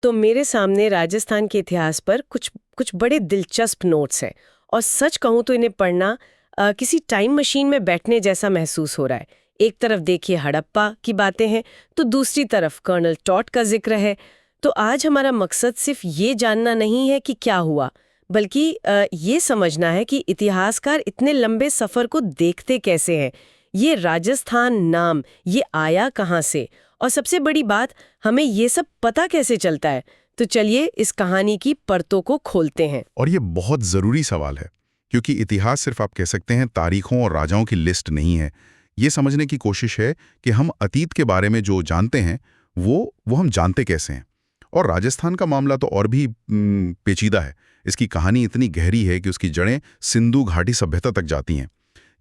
तो मेरे सामने राजस्थान के इतिहास पर कुछ कुछ बड़े दिलचस्प नोट्स हैं और सच कहूँ तो इन्हें पढ़ना किसी टाइम मशीन में बैठने जैसा महसूस हो रहा है। एक तरफ देखिए हड़प्पा की बातें हैं तो दूसरी तरफ कर्नल टॉट का जिक्र है। तो आज हमारा मकसद सिर्फ ये जानना नहीं है कि क्या हुआ, बल्कि ये समझना है कि इतिहासकार इतने लंबे सफ़र को देखते कैसे हैं। ये राजस्थान नाम ये आया कहाँ से, और सबसे बड़ी बात, हमें ये सब पता कैसे चलता है। तो चलिए इस कहानी की परतों को खोलते हैं। और ये बहुत ज़रूरी सवाल है, क्योंकि इतिहास सिर्फ आप कह सकते हैं तारीखों और राजाओं की लिस्ट नहीं है। ये समझने की कोशिश है कि हम अतीत के बारे में जो जानते हैं वो हम जानते कैसे हैं। और राजस्थान का मामला तो और भी पेचीदा है। इसकी कहानी इतनी गहरी है कि उसकी जड़ें सिंधु घाटी सभ्यता तक जाती हैं।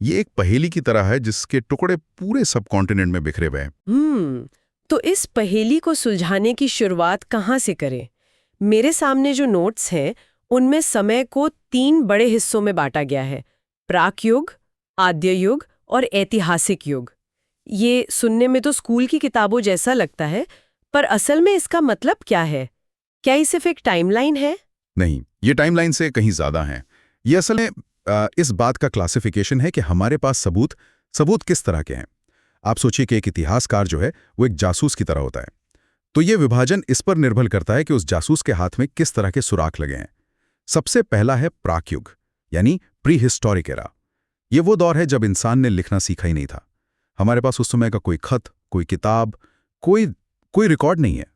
ये एक पहेली की तरह है जिसके टुकड़े पूरे सब कॉन्टिनेंट में बिखरे हुए हैं। तो इस पहेली को सुलझाने की शुरुआत कहाँ से करें? मेरे सामने जो नोट्स हैं उनमें समय को 3 बड़े हिस्सों में बांटा गया है: प्राक युग, आद्य युग और ऐतिहासिक युग। ये सुनने में तो स्कूल की किताबों जैसा लगता है, पर असल में इसका मतलब क्या है? क्या ये सिर्फ एक टाइमलाइन है? नहीं, ये टाइमलाइन से कहीं ज्यादा है। ये असल में इस बात का क्लासिफिकेशन है कि हमारे पास सबूत किस तरह के हैं। आप सोचिए कि एक इतिहासकार जो है वो एक जासूस की तरह होता है, तो ये विभाजन इस पर निर्भर करता है कि उस जासूस के हाथ में किस तरह के सुराख लगे हैं। सबसे पहला है प्राक युग, यानी प्री हिस्टोरिक एरा। ये वो दौर है जब इंसान ने लिखना सीखा ही नहीं था। हमारे पास उस समय का कोई खत, कोई किताब, कोई रिकॉर्ड नहीं है।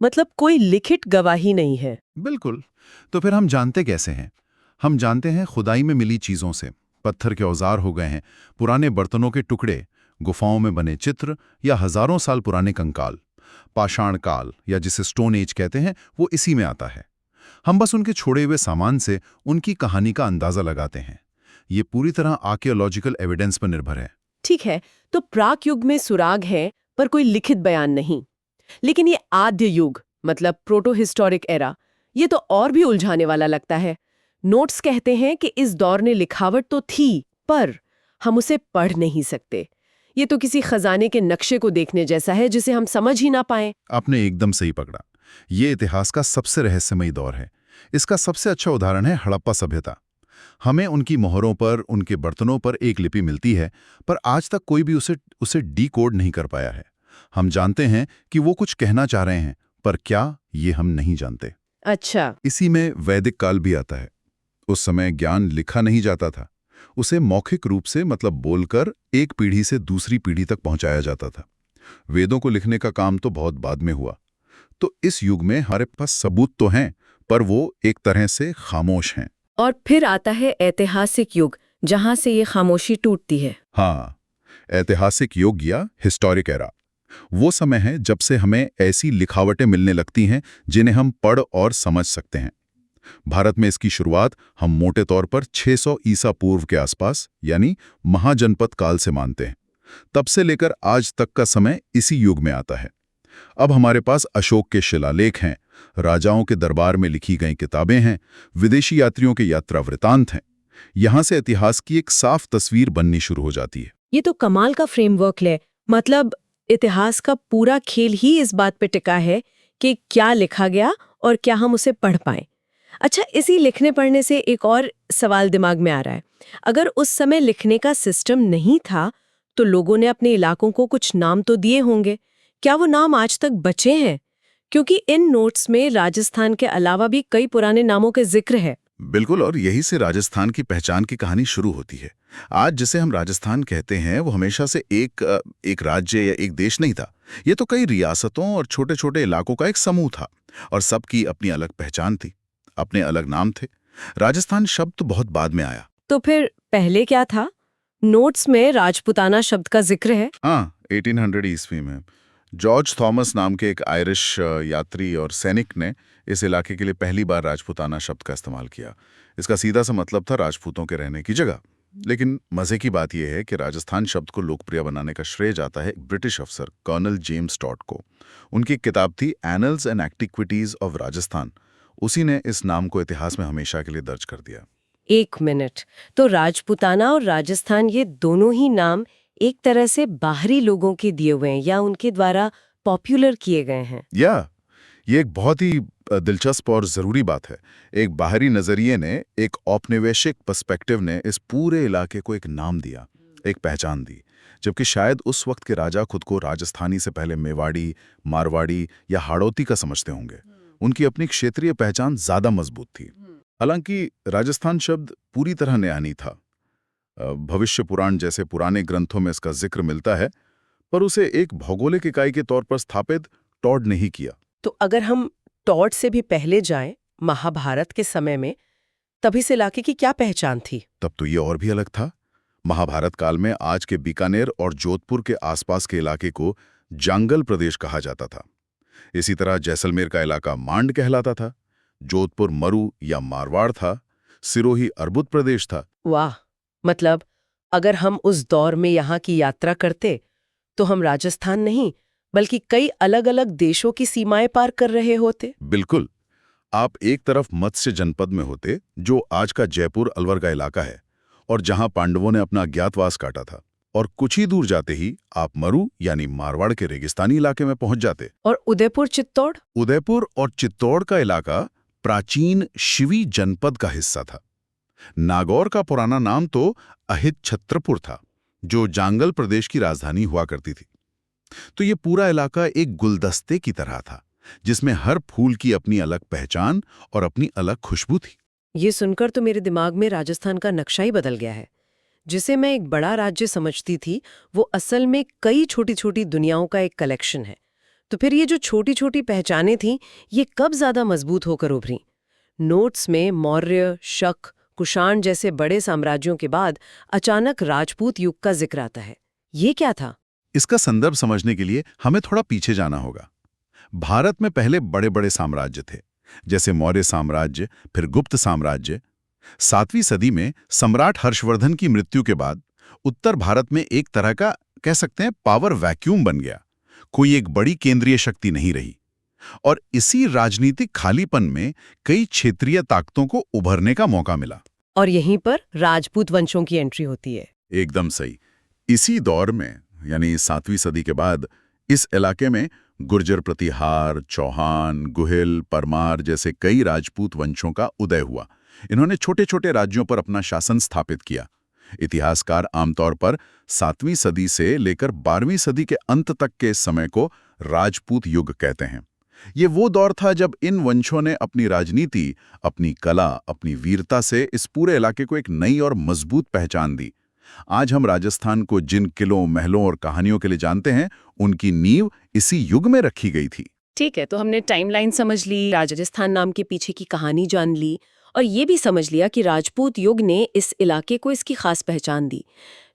मतलब कोई लिखित गवाही नहीं है। बिल्कुल। तो फिर हम जानते कैसे हैं? हम जानते हैं खुदाई में मिली चीजों से। पत्थर के औजार हो गए हैं, पुराने बर्तनों के टुकड़े, गुफाओं में बने चित्र या हजारों साल पुराने कंकाल। पाषाण काल या जिसे स्टोन एज कहते हैं वो इसी में आता है। हम बस उनके छोड़े हुए सामान से उनकी कहानी का अंदाजा लगाते हैं। ये पूरी तरह आर्कियोलॉजिकल एविडेंस पर निर्भर है। ठीक है, तो प्राक युग में सुराग है पर कोई लिखित बयान नहीं। लेकिन ये आद्य युग मतलब प्रोटो हिस्टोरिक एरा, ये तो और भी उलझाने वाला लगता है। नोट्स कहते हैं कि इस दौर ने लिखावट तो थी, पर हम उसे पढ़ नहीं सकते। ये तो किसी खजाने के नक्शे को देखने जैसा है जिसे हम समझ ही ना पाएं। आपने एकदम सही पकड़ा। ये इतिहास का सबसे रहस्यमयी दौर है। इसका सबसे अच्छा उदाहरण है हड़प्पा सभ्यता। हमें उनकी मोहरों पर, उनके बर्तनों पर एक लिपि मिलती है, पर आज तक कोई भी उसे डीकोड नहीं कर पाया है। हम जानते हैं कि वो कुछ कहना चाह रहे हैं, पर क्या, ये हम नहीं जानते। अच्छा। इसी में वैदिक काल भी आता है। उस समय ज्ञान लिखा नहीं जाता था, उसे मौखिक रूप से मतलब बोलकर एक पीढ़ी से दूसरी पीढ़ी तक पहुंचाया जाता था। वेदों को लिखने का काम तो बहुत बाद में हुआ। तो इस युग में हमारे पास सबूत तो हैं, पर वो एक तरह से खामोश हैं। और फिर आता है ऐतिहासिक युग, जहां से ये खामोशी टूटती है। हाँ, ऐतिहासिक युग या हिस्टोरिक एरा वो समय है जब से हमें ऐसी लिखावटें मिलने लगती हैं जिन्हें हम पढ़ और समझ सकते हैं। भारत में इसकी शुरुआत हम मोटे तौर पर 600 ईसा पूर्व के आसपास यानी महाजनपद काल से मानते हैं। तब से लेकर आज तक का समय इसी युग में आता है। अब हमारे पास अशोक के शिलालेख हैं, राजाओं के दरबार में लिखी गई किताबें हैं, विदेशी यात्रियों के यात्रा वृतांत हैं। यहां से इतिहास की एक साफ तस्वीर बननी शुरू हो जाती है। ये तो कमाल का फ्रेमवर्क है। मतलब इतिहास का पूरा खेल ही इस बात पे टिका है कि क्या लिखा गया और क्या हम उसे पढ़ पाएं। अच्छा, इसी लिखने पढ़ने से एक और सवाल दिमाग में आ रहा है। अगर उस समय लिखने का सिस्टम नहीं था तो लोगों ने अपने इलाकों को कुछ नाम तो दिए होंगे। क्या वो नाम आज तक बचे हैं? क्योंकि इन नोट्स में राजस्थान के अलावा भी कई पुराने नामों के जिक्र है। बिल्कुल, और यही से राजस्थान की पहचान की कहानी शुरू होती है। आज जिसे हम राजस्थान कहते हैं वो हमेशा से एक राज्य या एक देश नहीं था। ये तो कई रियासतों और छोटे छोटे इलाकों का एक समूह था, और सबकी अपनी अलग पहचान थी, अपने अलग नाम थे। राजस्थान शब्द तो बहुत बाद में आया। तो फिर पहले क्या था? नोट्स में राजपूताना शब्द का जिक्र है। हाँ, 1800 ईस्वी में जॉर्ज थॉमस नाम के एक आयरिश यात्री और सैनिक ने इस इलाके के लिए पहली बार राजपूताना शब्द का इस्तेमाल किया। इसका सीधा सा मतलब था राजपूतों के रहने की जगह। लेकिन मजे की बात यह है कि राजस्थान शब्द को लोकप्रिय बनाने का श्रेय जाता है एक ब्रिटिश अफसर कर्नल जेम्स टॉड को। उनकी एक किताब थी annuls and activities of Rajasthan. उसी ने इस नाम को इतिहास में हमेशा के लिए दर्ज कर दिया। 1 मिनट, तो राजपूताना और राजस्थान ये दोनों ही नाम एक तरह से बाहरी लोगों के दिए हुए हैं या उनके द्वारा पॉपुलर किए गए हैं? ये एक बहुत ही दिलचस्प और ज़रूरी बात है। एक बाहरी नज़रिए ने, एक औपनिवेशिक पर्सपेक्टिव ने इस पूरे इलाके को एक नाम दिया, एक पहचान दी, जबकि शायद उस वक्त के राजा खुद को राजस्थानी से पहले मेवाड़ी, मारवाड़ी या हाड़ौती का समझते होंगे। उनकी अपनी क्षेत्रीय पहचान ज़्यादा मजबूत थी। हालांकि राजस्थान शब्द पूरी तरह नया नहीं था। भविष्य पुराण जैसे पुराने ग्रंथों में इसका जिक्र मिलता है, पर उसे एक भौगोलिक इकाई के तौर पर स्थापित टॉड नहीं किया। तो अगर हम टॉड से भी पहले जाएं, महाभारत के समय में, तभी इस इलाके की क्या पहचान थी? तब तो ये और भी अलग था। महाभारत काल में आज के बीकानेर और जोधपुर के आसपास के इलाके को जांगल प्रदेश कहा जाता था। इसी तरह जैसलमेर का इलाका मांड कहलाता था, जोधपुर मरु या मारवाड़ था, सिरोही अर्बुद प्रदेश था। वाह, मतलब अगर हम उस दौर में यहाँ की यात्रा करते तो हम राजस्थान नहीं बल्कि कई अलग अलग देशों की सीमाएं पार कर रहे होते। बिल्कुल। आप एक तरफ मत्स्य जनपद में होते, जो आज का जयपुर अलवर का इलाका है, और जहां पांडवों ने अपना अज्ञातवास काटा था, और कुछ ही दूर जाते ही आप मरु यानी मारवाड़ के रेगिस्तानी इलाके में पहुंच जाते। और उदयपुर चित्तौड़? उदयपुर और चित्तौड़ का इलाका प्राचीन शिवी जनपद का हिस्सा था। नागौर का पुराना नाम तो अहिच्छत्रपुर था, जो जांगल प्रदेश की राजधानी हुआ करती थी। तो ये पूरा इलाका एक गुलदस्ते की तरह था, जिसमें हर फूल की अपनी अलग पहचान और अपनी अलग खुशबू थी। ये सुनकर तो मेरे दिमाग में राजस्थान का नक्शा ही बदल गया है। जिसे मैं एक बड़ा राज्य समझती थी, वो असल में कई छोटी छोटी दुनियाओं का एक कलेक्शन है। तो फिर ये जो छोटी छोटी पहचानें थीं, ये कब ज्यादा मजबूत होकर उभरी? नोट्स में मौर्य, शक, कुषाण जैसे बड़े साम्राज्यों के बाद अचानक राजपूत युग का जिक्र आता है। ये क्या था? इसका संदर्भ समझने के लिए हमें थोड़ा पीछे जाना होगा। भारत में पहले बड़े बड़े साम्राज्य थे, जैसे मौर्य साम्राज्य, फिर गुप्त साम्राज्य। 7वीं सदी में सम्राट हर्षवर्धन की मृत्यु के बाद उत्तर भारत में एक तरह का, कह सकते हैं, पावर वैक्यूम बन गया। कोई एक बड़ी केंद्रीय शक्ति नहीं रही, और इसी राजनीतिक खालीपन में कई क्षेत्रीय ताकतों को उभरने का मौका मिला। और यहीं पर राजपूत वंशों की एंट्री होती है। एकदम सही। इसी दौर में, यानी 7वीं सदी के बाद, इस इलाके में गुर्जर प्रतिहार, चौहान, गुहिल, परमार जैसे कई राजपूत वंशों का उदय हुआ। इन्होंने छोटे छोटे राज्यों पर अपना शासन स्थापित किया। इतिहासकार आमतौर पर 7वीं सदी से लेकर 12वीं सदी के अंत तक के समय को राजपूत युग कहते हैं। ये वो दौर था जब इन वंशों ने अपनी राजनीति, अपनी कला, अपनी वीरता से इस पूरे इलाके को एक नई और मजबूत पहचान दी। आज हम राजस्थान को जिन किलों, महलों और कहानियों के लिए जानते हैं, उनकी नींव इसी युग में रखी गई थी। ठीक है, तो हमने टाइमलाइन समझ ली, राजस्थान नाम के पीछे की कहानी जान ली, और ये भी समझ लिया कि राजपूत युग ने इस इलाके को इसकी खास पहचान दी।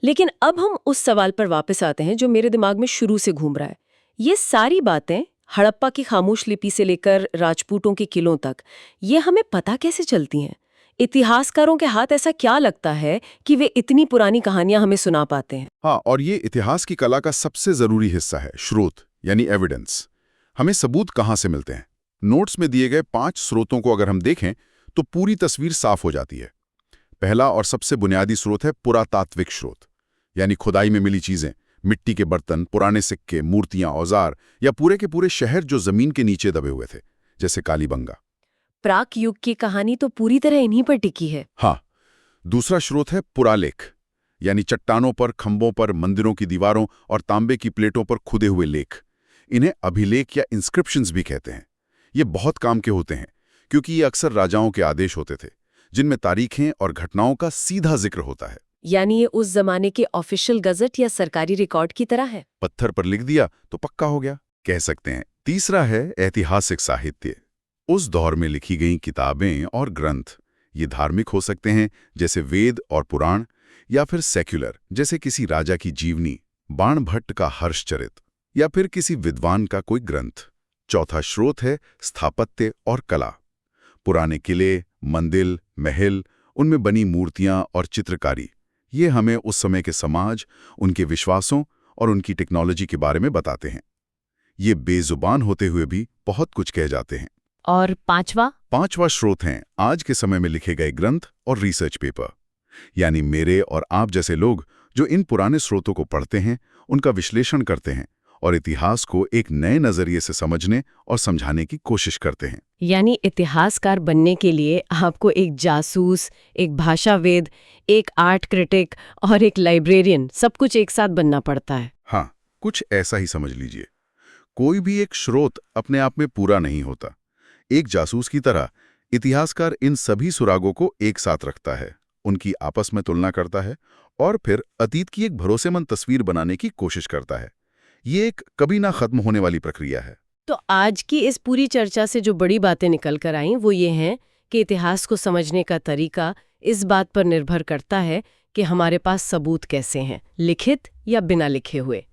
लेकिन अब हम उस सवाल पर वापस आते हैं जो मेरे दिमाग में शुरू से घूम रहा है। ये सारी बातें, हड़प्पा की खामोश लिपि से लेकर राजपूतों के किलों तक, ये हमें पता कैसे चलती हैं? इतिहासकारों के हाथ ऐसा क्या लगता है कि वे इतनी पुरानी कहानियां हमें सुना पाते हैं? हाँ, और ये इतिहास की कला का सबसे जरूरी हिस्सा है, स्रोत यानी एविडेंस। हमें सबूत कहाँ से मिलते हैं? नोट्स में दिए गए 5 स्रोतों को अगर हम देखें तो पूरी तस्वीर साफ हो जाती है। पहला और सबसे बुनियादी स्रोत है पुरातात्विक स्रोत, यानी खुदाई में मिली चीजें, मिट्टी के बर्तन, पुराने सिक्के, मूर्तियां, औजार, या पूरे के पूरे शहर जो जमीन के नीचे दबे हुए थे, जैसे कालीबंगा। प्राक युग की कहानी तो पूरी तरह इन्हीं पर टिकी है। हाँ। दूसरा स्रोत है पुरालेख, यानी चट्टानों पर, खंभों पर, मंदिरों की दीवारों और तांबे की प्लेटों पर खुदे हुए लेख। इन्हें अभिलेख या इंस्क्रिप्शंस भी कहते हैं। ये बहुत काम के होते हैं, क्योंकि ये अक्सर राजाओं के आदेश होते थे, जिनमें तारीखें और घटनाओं का सीधा जिक्र होता है। यानी ये उस जमाने के ऑफिशियल गजट या सरकारी रिकॉर्ड की तरह है। पत्थर पर लिख दिया तो पक्का हो गया, कह सकते हैं। तीसरा है ऐतिहासिक साहित्य। उस दौर में लिखी गई किताबें और ग्रंथ, ये धार्मिक हो सकते हैं जैसे वेद और पुराण, या फिर सेक्युलर जैसे किसी राजा की जीवनी, बाणभट्ट का हर्षचरित, या फिर किसी विद्वान का कोई ग्रंथ। चौथा स्रोत है स्थापत्य और कला। पुराने किले, मंदिर, महल, उनमें बनी मूर्तियां और चित्रकारी, ये हमें उस समय के समाज, उनके विश्वासों और उनकी टेक्नोलॉजी के बारे में बताते हैं। ये बेजुबान होते हुए भी बहुत कुछ कह जाते हैं। और पांचवा स्रोत हैं आज के समय में लिखे गए ग्रंथ और रिसर्च पेपर, यानी मेरे और आप जैसे लोग जो इन पुराने स्रोतों को पढ़ते हैं, उनका विश्लेषण करते हैं और इतिहास को एक नए नजरिए से समझने और समझाने की कोशिश करते हैं। यानी इतिहासकार बनने के लिए आपको एक जासूस, एक भाषाविद, एक आर्ट क्रिटिक और एक लाइब्रेरियन सब कुछ एक साथ बनना पड़ता है। हाँ, कुछ ऐसा ही समझ लीजिए। कोई भी एक स्रोत अपने आप में पूरा नहीं होता। एक जासूस की तरह इतिहासकार इन सभी सुरागों को एक साथ रखता है, उनकी आपस में तुलना करता है और फिर अतीत की एक भरोसेमंद तस्वीर बनाने की कोशिश करता है। ये एक कभी ना खत्म होने वाली प्रक्रिया है। तो आज की इस पूरी चर्चा से जो बड़ी बातें निकल कर आईं वो ये हैं कि इतिहास को समझने का तरीका इस बात पर निर्भर करता है कि हमारे पास सबूत कैसे हैं, लिखित या बिना लिखे हुए।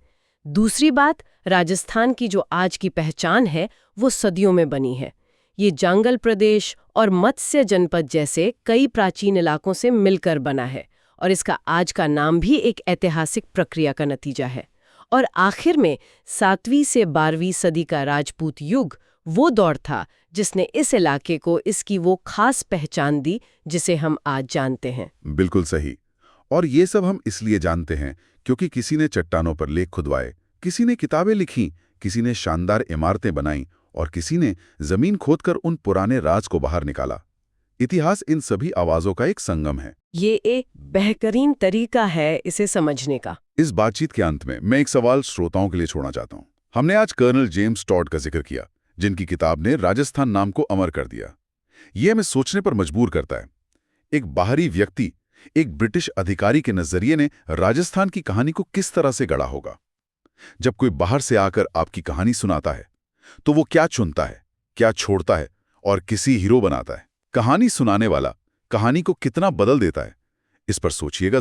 दूसरी बात, राजस्थान की जो आज की पहचान है वो सदियों में बनी है। ये जांगल प्रदेश और मत्स्य जनपद जैसे कई प्राचीन इलाकों से मिलकर बना है और इसका आज का नाम भी एक ऐतिहासिक प्रक्रिया का नतीजा है। और आखिर में 7वीं से 12वीं सदी का राजपूत युग वो दौर था जिसने इस इलाके को इसकी वो खास पहचान दी जिसे हम आज जानते हैं। बिल्कुल सही। और ये सब हम इसलिए जानते हैं क्योंकि किसी ने चट्टानों पर लेख खुदवाए, किसी ने किताबें लिखी, किसी ने शानदार इमारतें बनाई और किसी ने जमीन खोदकर उन पुराने राज को बाहर निकाला। इतिहास इन सभी आवाजों का एक संगम है। ये एक बेहतरीन तरीका है इसे समझने का। इस बातचीत के अंत में मैं एक सवाल श्रोताओं के लिए छोड़ना चाहता हूँ। हमने आज कर्नल जेम्स टॉड का जिक्र किया, जिनकी किताब ने राजस्थान नाम को अमर कर दिया। ये हमें सोचने पर मजबूर करता है। एक बाहरी व्यक्ति, एक ब्रिटिश अधिकारी के नजरिए ने राजस्थान की कहानी को किस तरह से गढ़ा होगा। जब कोई बाहर से आकर आपकी कहानी सुनाता है तो वो क्या चुनता है, क्या छोड़ता है और किसी हीरो बनाता है। कहानी सुनाने वाला कहानी को कितना बदल देता है, इस पर सोचिएगा।